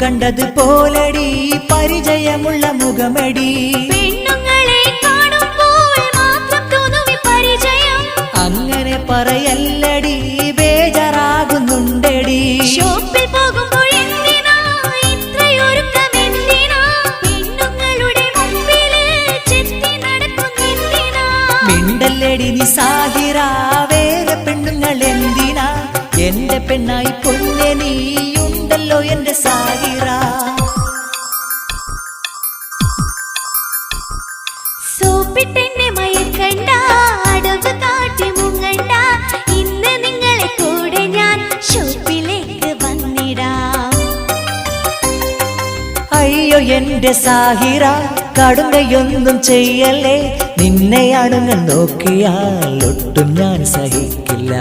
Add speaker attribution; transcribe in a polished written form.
Speaker 1: കണ്ടത് പോലടി പരിചയമുള്ള മുഖമടി
Speaker 2: പെണ്ണുങ്ങളെ കാണുമ്പോൾ മാത്രം തോന്നുവി പരിചയം
Speaker 1: അങ്ങനെ പറയല്ലടി ബേജാറാകുന്നുണ്ടടി
Speaker 2: ഷോപ്പിൽ പോകുമ്പോൾ എന്തിനാ ഇത്രയൊരുക്കമെന്തിനാ പെണ്ണുങ്ങളുടെ മുമ്പിൽ ചെത്തി നടക്കുന്നെന്തിനാ
Speaker 1: മിണ്ടല്ലടി നീ സാഹിറ വേറെ പെണ്ണുങ്ങൾ എന്തിനാ എന്റെ പെണ്ണായി പൊന്നെ നീയുണ്ടല്ലോ എന്റെ സാഹിറ
Speaker 2: സോപ്പിട്ടെന്നെ മയക്കണ്ട അടവ് കാട്ടി മുങ്ങണ്ട ഇന്ന് നിങ്ങളെ കൂടെ ഞാൻ ഷോപ്പിലേക്ക് വന്നിടാം
Speaker 1: അയ്യോ എന്റെ സാഹിറ കടുങ്കയൊന്നും ചെയ്യല്ലേ നിന്നെയാണുങ്ങൾ നോക്കിയാൽ ഒട്ടും ഞാൻ സഹിക്കില്ല